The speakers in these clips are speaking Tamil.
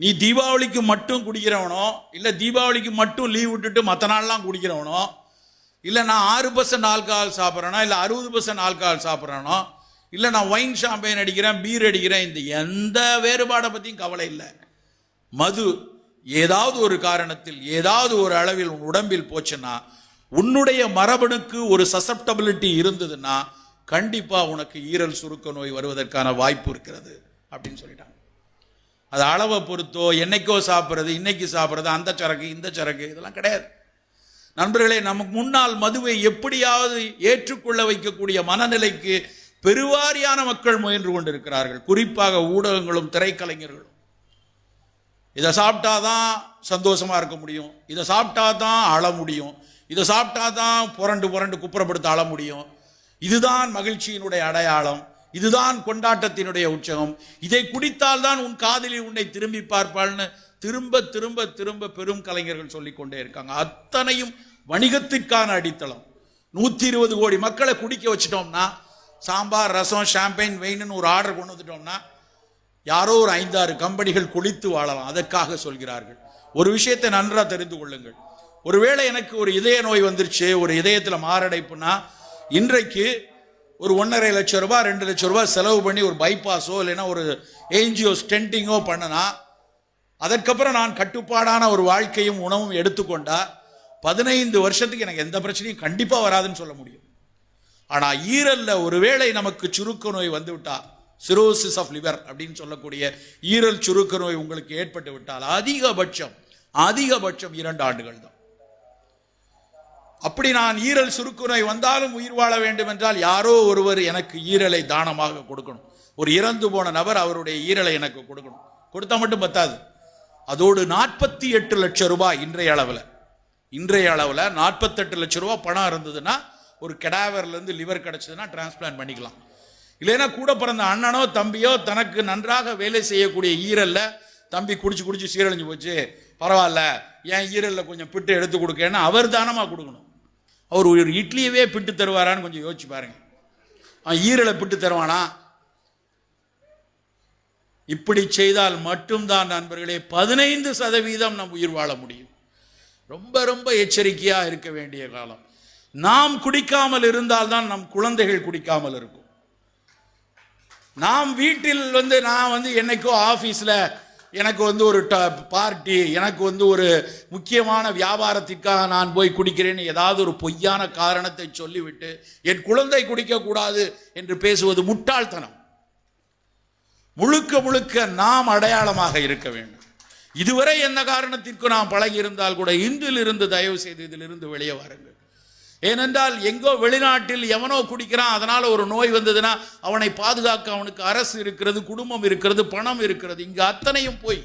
நீ தீபாவளிக்கு மட்டும் குடிக்கிறவனோ, இல்லை தீபாவளிக்கு மட்டும் லீவ் விட்டுட்டு மற்ற நாள்லாம் குடிக்கிறவனோ, இல்லை நான் 6% ஆல்கஹால் சாப்பிட்றேனோ, இல்லை 60% ஆல்கஹால் சாப்பிட்றேனோ, இல்லை நான் ஒயின் ஷாம்பைன் அடிக்கிறேன், பீர் அடிக்கிறேன், இந்த எந்த வேறுபாடை பற்றியும் கவலை இல்லை. மது ஏதாவது ஒரு காரணத்தில் ஏதாவது ஒரு அளவில் உன் உடம்பில் போச்சுன்னா, உன்னுடைய மரபணுக்கு ஒரு சசப்டபிலிட்டி இருந்ததுன்னா கண்டிப்பாக உனக்கு ஈரல் சுருக்க நோய் வருவதற்கான வாய்ப்பு இருக்கிறது அப்படின்னு சொல்லிட்டாங்க. அது அளவை பொறுத்தோ, என்னைக்கோ சாப்பிட்றது, இன்னைக்கு சாப்பிட்றது, அந்த சரக்கு இந்த சரக்கு இதெல்லாம் கிடையாது. நண்பர்களே, நமக்கு முன்னால் மதுவை எப்படியாவது ஏற்றுக்கொள்ள வைக்கக்கூடிய மனநிலைக்கு பெருவாரியான மக்கள் முயன்று கொண்டிருக்கிறார்கள். குறிப்பாக ஊடகங்களும் திரைக்கலைஞர்களும். இதை சாப்பிட்டாதான் சந்தோஷமா இருக்க முடியும், இதை சாப்பிட்டாதான் அழ முடியும், இதை சாப்பிட்டாதான் புரண்டு புரண்டு குப்புறப்படுத்த அழ முடியும், இதுதான் மகிழ்ச்சியினுடைய அடையாளம், இதுதான் கொண்டாட்டத்தினுடைய உற்சவம், இதை குடித்தால் தான் உன் காதலி உன்னை திரும்பி பார்ப்பாள்னு திரும்ப திரும்ப திரும்ப பெரும் கலைஞர்கள் சொல்லிக் கொண்டே இருக்காங்க. அத்தனையும் வணிகத்திற்கான அடித்தளம். 120 கோடி மக்களை குடிக்க வச்சிட்டோம்னா, சாம்பார், ரசம், ஷாம்பைன், வெயின்னு ஒரு ஆர்டர் கொண்டு வந்துட்டோம்னா, யாரோ ஒரு 5-6 கம்பெனிகள் குளித்து வாழலாம். அதற்காக சொல்கிறார்கள். ஒரு விஷயத்தை நன்றாக தெரிந்து கொள்ளுங்கள். ஒருவேளை எனக்கு ஒரு இதய நோய் வந்துருச்சு, ஒரு இதயத்தில் மாரடைப்புனா, இன்றைக்கு ஒரு 1.5 லட்சம் ரூபாய் 2 லட்சம் ரூபாய் செலவு பண்ணி ஒரு பைபாஸோ இல்லைன்னா ஒரு ஏஞ்சியோ ஸ்டென்டிங்கோ பண்ணனா, அதற்கப்புறம் நான் கட்டுப்பாடான ஒரு வாழ்க்கையும் உணவும் எடுத்துக்கொண்டா 15 வருஷத்துக்கு எனக்கு எந்த பிரச்சனையும் கண்டிப்பாக வராதுன்னு சொல்ல முடியும். ஆனால் ஈரல்ல ஒருவேளை நமக்கு சுருக்க நோய் வந்து விட்டா, சிரோசிஸ் ஆஃப் லிவர் அப்படின்னு சொல்லக்கூடிய ஈரல் சுருக்க நோய் உங்களுக்கு ஏற்பட்டு விட்டால் அதிகபட்சம் 2 ஆண்டுகள் தான். அப்படி நான் ஈரல் சுருக்க நோய் வந்தாலும் உயிர் வாழ வேண்டும் என்றால் யாரோ ஒருவர் எனக்கு ஈரலை தானமாக கொடுக்கணும். ஒரு இறந்து போன நபர் அவருடைய ஈரலை எனக்கு கொடுக்கணும். கொடுத்தா மட்டும் பத்தாது, அதோடு 48 லட்சம் ரூபாய் இன்றைய அளவில் 48 லட்சம் ரூபாய் பணம் இருந்ததுன்னா, ஒரு கெடாவர்லேருந்து லிவர் கிடைச்சதுன்னா டிரான்ஸ்பிளான்ட் பண்ணிக்கலாம். இல்லைன்னா கூட பிறந்த அண்ணனோ தம்பியோ தனக்கு நன்றாக வேலை செய்யக்கூடிய ஈரல்ல, தம்பி குடிச்சு குடிச்சு சீரழிஞ்சு போச்சு, பரவாயில்ல ஏன் ஈரல்ல கொஞ்சம் பிட்டு எடுத்து கொடுக்கன்னு அவர் தானமாக கொடுக்கணும். அவர் ஒரு இட்லியவே பிட்டு தருவாரான்னு கொஞ்சம் யோசிச்சு பாருங்க. ஈரலை பிட்டு தருவானா? இப்படி செய்தால் மட்டும்தான் நண்பர்களே 15% நம் உயிர் வாழ முடியும். ரொம்ப ரொம்ப எச்சரிக்கையாக இருக்க வேண்டிய காலம். நாம் குடிக்காமல் இருந்தால்தான் நம் குழந்தைகள் குடிக்காமல் இருக்கும். நாம் வீட்டில் நான் என்னைக்கோ ஆஃபீஸில் எனக்கு ஒரு பார்ட்டி, எனக்கு ஒரு முக்கியமான வியாபாரத்திற்காக நான் போய் குடிக்கிறேன்னு ஏதாவது ஒரு பொய்யான காரணத்தை சொல்லிவிட்டு என் குழந்தை குடிக்கக்கூடாது என்று பேசுவது முட்டாள்தனம். முழுக்க முழுக்க நாம் அடையாளமாக இருக்க வேண்டும். இதுவரை என்ன காரணத்திற்கு நாம் பழகி இருந்தால் கூட இன்றிலிருந்து தயவு செய்து இதிலிருந்து வெளியே வாருங்கள். ஏனென்றால் எங்கோ வெளிநாட்டில் எவனோ குடிக்கிறான், அதனால ஒரு நோய் வந்ததுன்னா அவனை பாதுகாக்க அவனுக்கு அரசு இருக்கிறது, குடும்பம் இருக்கிறது, பணம் இருக்கிறது. இங்கு அத்தனையும் போய்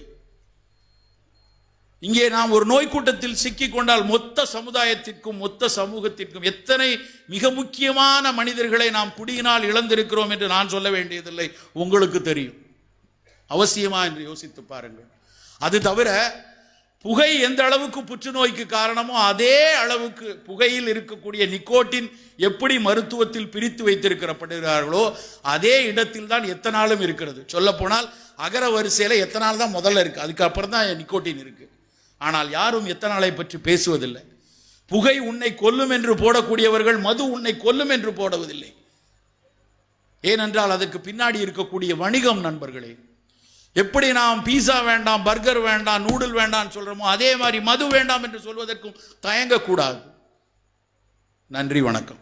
இங்கே நாம் ஒரு நோய் கூட்டத்தில் சிக்கி கொண்டால் மொத்த சமுதாயத்திற்கும் மொத்த சமூகத்திற்கும் எத்தனை மிக முக்கியமான மனிதர்களை நாம் குடியினால் இழந்திருக்கிறோம் என்று நான் சொல்ல வேண்டியதில்லை, உங்களுக்கு தெரியும். அவசியமா என்று யோசித்து பாருங்கள். அது தவிர புகை எந்த அளவுக்கு புற்றுநோய்க்கு காரணமோ அதே அளவுக்கு புகையில் இருக்கக்கூடிய நிக்கோட்டின் எப்படி மருத்துவத்தில் பிரித்து வைத்திருக்கப்படுகிறார்களோ அதே இடத்தில் தான் எத்தனாலும் இருக்கிறது. சொல்ல போனால் அகர வரிசையில் எத்தனால் தான் முதல்ல இருக்கு, அதுக்கப்புறம் தான் நிக்கோட்டின் இருக்கு. ஆனால் யாரும் எத்தனாலை பற்றி பேசுவதில்லை. புகை உன்னை கொல்லும் என்று போடக்கூடியவர்கள் மது உன்னை கொல்லும் என்று போடுவதில்லை. ஏனென்றால் அதுக்கு பின்னாடி இருக்கக்கூடிய வணிகம். நண்பர்களே, எப்படி நாம் பீஸா வேண்டாம், பர்கர் வேண்டாம், நூடுல் வேண்டாம் சொல்றோமோ அதே மாதிரி மது வேண்டாம் என்று சொல்வதற்கும் தயங்கக்கூடாது. நன்றி, வணக்கம்.